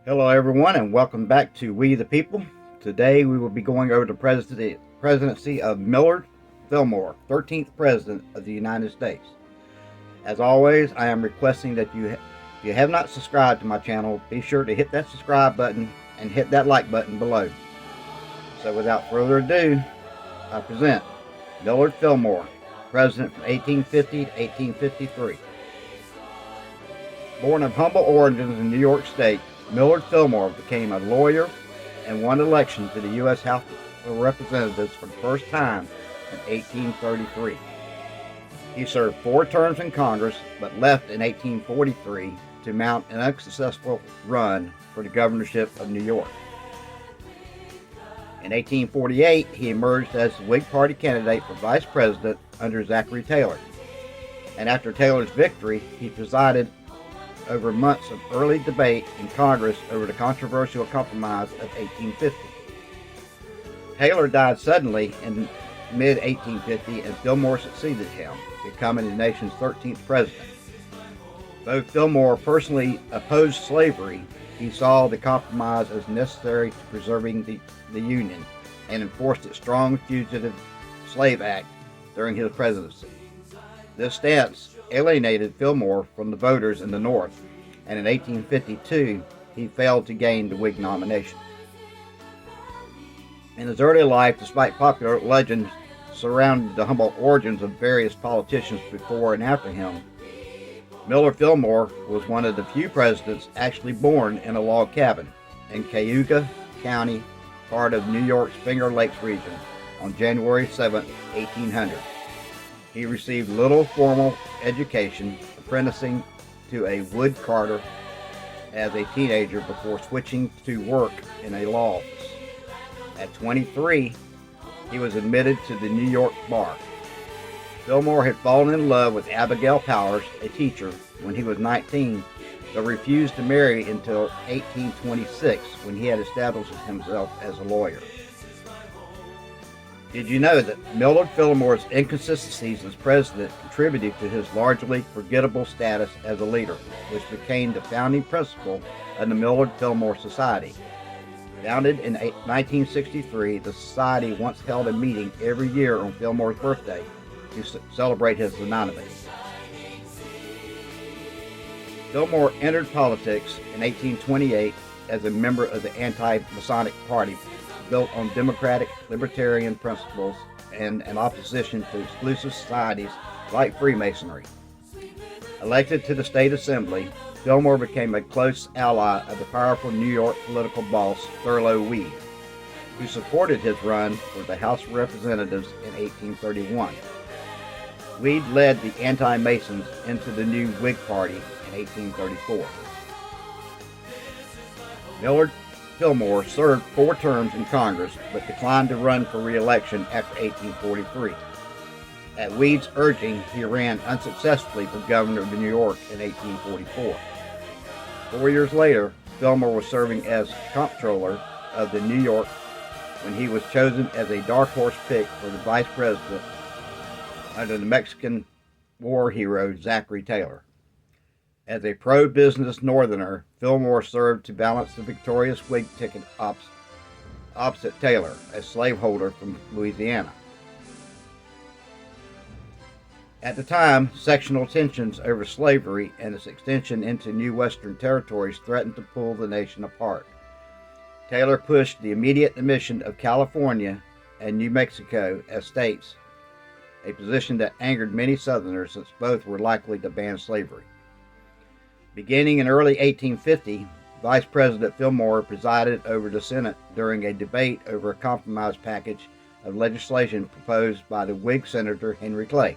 Hello, everyone, and welcome back to We the People. Today we will be going over the presidency of Millard Fillmore, 13th President of the United States. As always, I am requesting that if you have not subscribed to my channel, be sure to hit that subscribe button and hit that like button below. So without further ado, I present Millard Fillmore, President from 1850 to 1853. Born of humble origins in New York State, Millard Fillmore became a lawyer and won election to the U.S. House of Representatives for the first time in 1833. He served 4 terms in Congress, but left in 1843 to mount an unsuccessful run for the governorship of New York. In 1848, he emerged as the Whig Party candidate for vice president under Zachary Taylor. And after Taylor's victory, he presided over months of early debate in Congress over the controversial Compromise of 1850. Taylor died suddenly in mid-1850 and Fillmore succeeded him, becoming the nation's 13th president. Though Fillmore personally opposed slavery, he saw the compromise as necessary to preserving the Union and enforced its strong Fugitive Slave Act during his presidency. This stance alienated Fillmore from the voters in the North, and in 1852 he failed to gain the Whig nomination. In his early life, despite popular legends surrounding the humble origins of various politicians before and after him, Millard Fillmore was one of the few presidents actually born in a log cabin in Cayuga County, part of New York's Finger Lakes region, on January 7, 1800. He received little formal education, apprenticing to a wood carter as a teenager before switching to work in a law office. At 23, he was admitted to the New York bar. Fillmore had fallen in love with Abigail Powers, a teacher, when he was 19, but refused to marry until 1826, when he had established himself as a lawyer. Did you know that Millard Fillmore's inconsistencies as president contributed to his largely forgettable status as a leader, which became the founding principle of the Millard Fillmore Society? Founded in 1963, the society once held a meeting every year on Fillmore's birthday to celebrate his anonymity. Fillmore entered politics in 1828 as a member of the anti-Masonic Party, built on democratic libertarian principles and an opposition to exclusive societies like Freemasonry. Elected to the state assembly, Fillmore became a close ally of the powerful New York political boss Thurlow Weed, who supported his run for the House of Representatives in 1831. Weed led the anti-Masons into the new Whig Party in 1834. Millard Fillmore served 4 terms in Congress, but declined to run for re-election after 1843. At Weed's urging, he ran unsuccessfully for governor of New York in 1844. 4 years later, Fillmore was serving as comptroller of the New York when he was chosen as a dark horse pick for the vice president under the Mexican War hero Zachary Taylor. As a pro-business Northerner, Fillmore served to balance the victorious Whig ticket opposite Taylor, a slaveholder from Louisiana. At the time, sectional tensions over slavery and its extension into new Western territories threatened to pull the nation apart. Taylor pushed the immediate admission of California and New Mexico as states, a position that angered many Southerners since both were likely to ban slavery. Beginning in early 1850, Vice President Fillmore presided over the Senate during a debate over a compromise package of legislation proposed by the Whig Senator Henry Clay.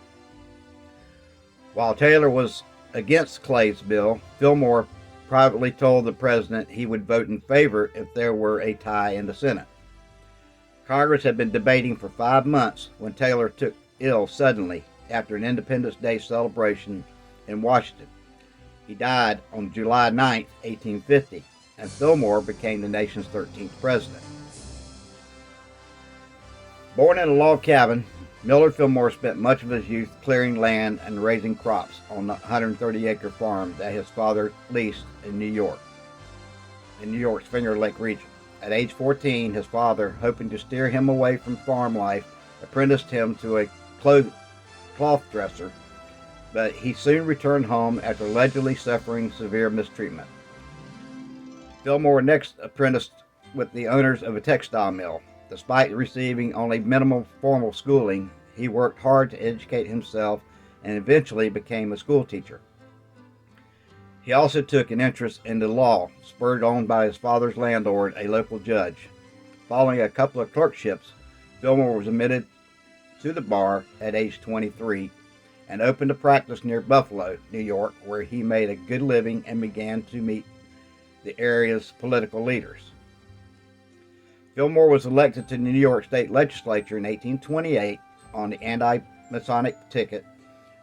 While Taylor was against Clay's bill, Fillmore privately told the president he would vote in favor if there were a tie in the Senate. Congress had been debating for 5 months when Taylor took ill suddenly after an Independence Day celebration in Washington. He died on July 9, 1850, and Fillmore became the nation's 13th president. Born in a log cabin, Millard Fillmore spent much of his youth clearing land and raising crops on the 130-acre farm that his father leased in New York. in New York's Finger Lake region. At age 14, his father, hoping to steer him away from farm life, apprenticed him to a cloth dresser, but he soon returned home after allegedly suffering severe mistreatment. Fillmore next apprenticed with the owners of a textile mill. Despite receiving only minimal formal schooling, he worked hard to educate himself and eventually became a school teacher. He also took an interest in the law, spurred on by his father's landlord, a local judge. Following a couple of clerkships, Fillmore was admitted to the bar at age 23 and opened a practice near Buffalo, New York, where he made a good living and began to meet the area's political leaders. Fillmore was elected to the New York State Legislature in 1828 on the anti-Masonic ticket,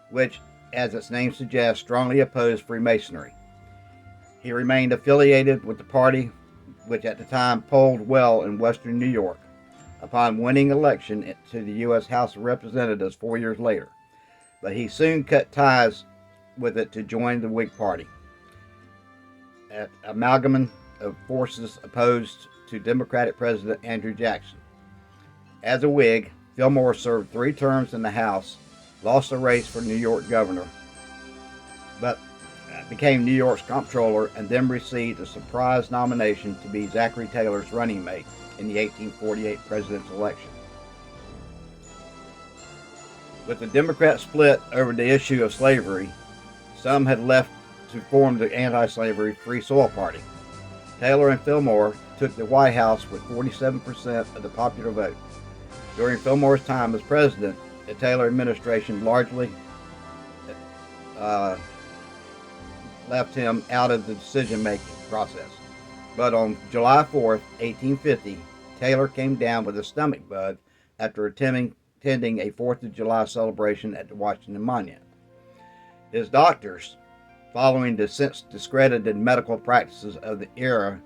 which, as its name suggests, strongly opposed Freemasonry. He remained affiliated with the party, which at the time polled well in western New York, upon winning election to the U.S. House of Representatives 4 years later. But he soon cut ties with it to join the Whig Party, an amalgam of forces opposed to Democratic President Andrew Jackson. As a Whig, Fillmore served 3 terms in the House, lost the race for New York governor, but became New York's comptroller and then received a surprise nomination to be Zachary Taylor's running mate in the 1848 presidential election. With the Democrats split over the issue of slavery, some had left to form the anti-slavery Free Soil Party. Taylor and Fillmore took the White House with 47% of the popular vote. During Fillmore's time as president, the Taylor administration largely left him out of the decision-making process. But on July 4th, 1850, Taylor came down with a stomach bug after attending a 4th of July celebration at the Washington Monument. His doctors, following the since discredited medical practices of the era,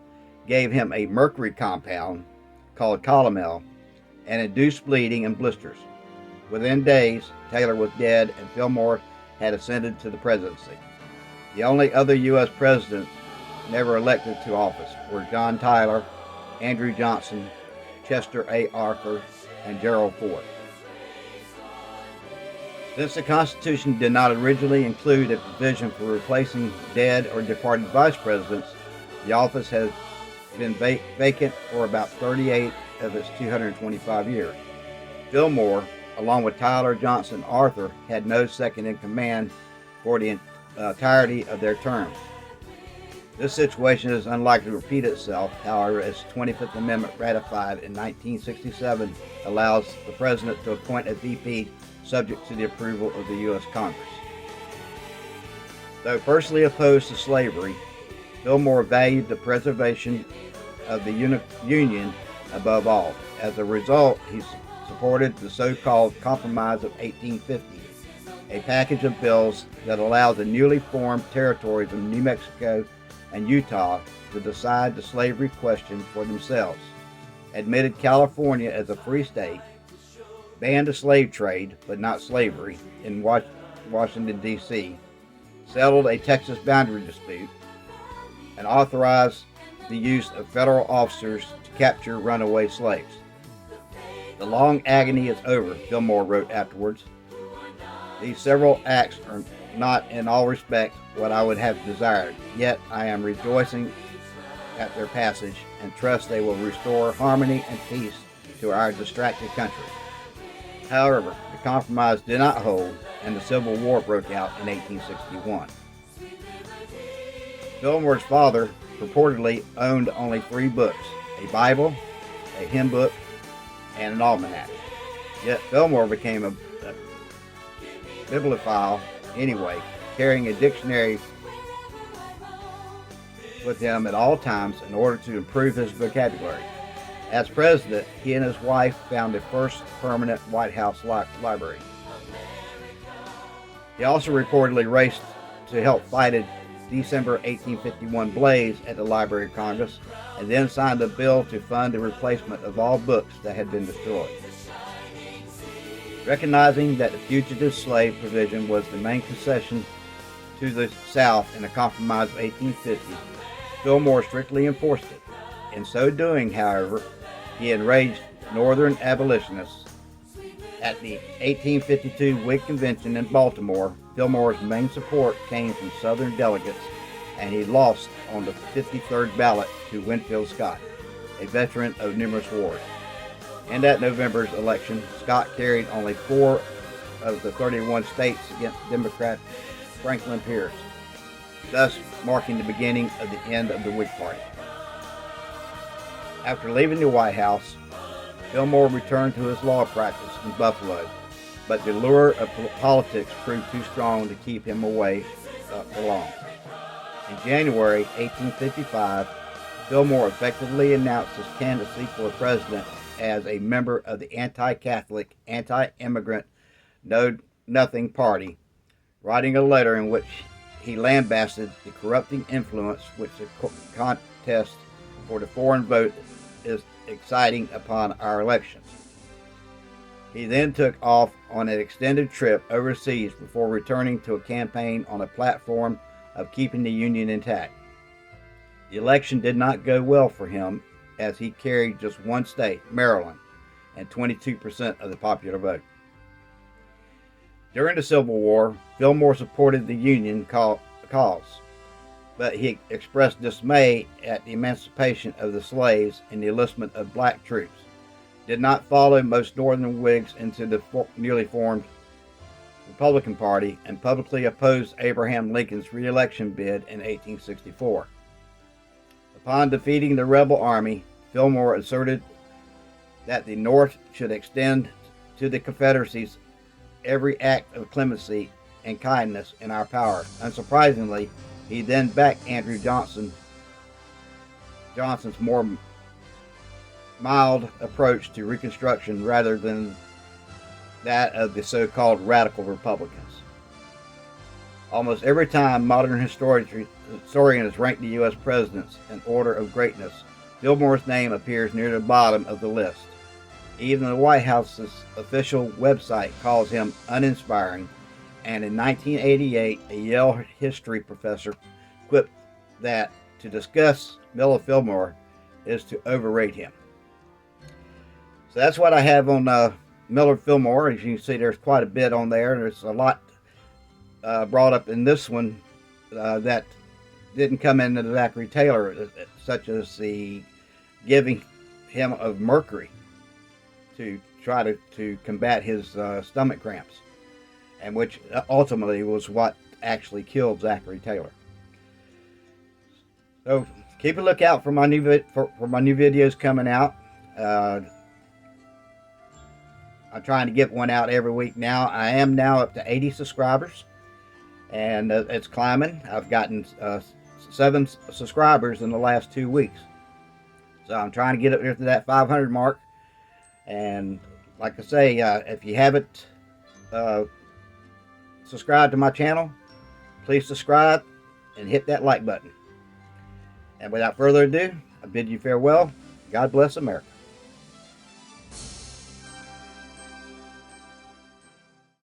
gave him a mercury compound called calomel and induced bleeding and blisters. Within days, Taylor was dead and Fillmore had ascended to the presidency. The only other U.S. presidents never elected to office were John Tyler, Andrew Johnson, Chester A. Arthur, and Gerald Ford. Since the Constitution did not originally include a provision for replacing dead or departed vice presidents, the office has been vacant for about 38 of its 225 years. Fillmore, along with Tyler, Johnson, and Arthur, had no second in command for the entirety of their terms. This situation is unlikely to repeat itself, however, as the 25th Amendment ratified in 1967 allows the President to appoint a VP subject to the approval of the U.S. Congress. Though personally opposed to slavery, Fillmore valued the preservation of the Union above all. As a result, he supported the so-called Compromise of 1850, a package of bills that allowed the newly formed territories of New Mexico and Utah to decide the slavery question for themselves, admitted California as a free state, banned the slave trade, but not slavery, in Washington, D.C., settled a Texas boundary dispute, and authorized the use of federal officers to capture runaway slaves. The long agony is over, Fillmore wrote afterwards. These several acts are not in all respects what I would have desired, yet I am rejoicing at their passage and trust they will restore harmony and peace to our distracted country. However, the compromise did not hold, and the Civil War broke out in 1861. Fillmore's father purportedly owned only 3 books: a Bible, a hymn book, and an almanac. Yet Fillmore became a bibliophile anyway, carrying a dictionary with him at all times in order to improve his vocabulary. As president, he and his wife found the first permanent White House library. He also reportedly raced to help fight a December 1851 blaze at the Library of Congress, and then signed a bill to fund the replacement of all books that had been destroyed. Recognizing that the fugitive slave provision was the main concession to the South in the Compromise of 1850, Fillmore strictly enforced it. In so doing, however, he enraged Northern abolitionists. At the 1852 Whig Convention in Baltimore, Fillmore's main support came from Southern delegates, and he lost on the 53rd ballot to Winfield Scott, a veteran of numerous wars. In that November's election, Scott carried only 4 of the 31 states against Democrat Franklin Pierce, thus marking the beginning of the end of the Whig Party. After leaving the White House, Fillmore returned to his law practice in Buffalo, but the lure of politics proved too strong to keep him away for long. In January 1855, Fillmore effectively announced his candidacy for president as a member of the anti-Catholic, anti-immigrant Know-Nothing Party, writing a letter in which he lambasted the corrupting influence which the contest for the foreign vote is exciting upon our elections. He then took off on an extended trip overseas before returning to a campaign on a platform of keeping the Union intact. The election did not go well for him, as he carried just one state, Maryland, and 22% of the popular vote. During the Civil War, Fillmore supported the Union cause, but he expressed dismay at the emancipation of the slaves and the enlistment of black troops, did not follow most Northern Whigs into the newly formed Republican Party, and publicly opposed Abraham Lincoln's re-election bid in 1864. Upon defeating the rebel army, Fillmore asserted that the North should extend to the Confederacies every act of clemency and kindness in our power. Unsurprisingly, he then backed Andrew Johnson's more mild approach to Reconstruction rather than that of the so-called radical Republicans. Almost every time modern historians rank the U.S. presidents in order of greatness, Fillmore's name appears near the bottom of the list. Even the White House's official website calls him uninspiring, and in 1988, a Yale history professor quipped that to discuss Millard Fillmore is to overrate him. So that's what I have on Millard Fillmore. As you can see, there's quite a bit on there. There's a lot brought up in this one that didn't come into Zachary Taylor, such as the giving him of mercury to try to combat his stomach cramps, and which ultimately was what actually killed Zachary Taylor. So keep a lookout for my new videos coming out. I'm trying to get one out every week now. I am now up to 80 subscribers, and it's climbing. I've gotten 7 subscribers in the last 2 weeks. So I'm trying to get up there to that 500 mark. And like I say, if you haven't subscribed to my channel, please subscribe and hit that like button. And without further ado, I bid you farewell. God bless America.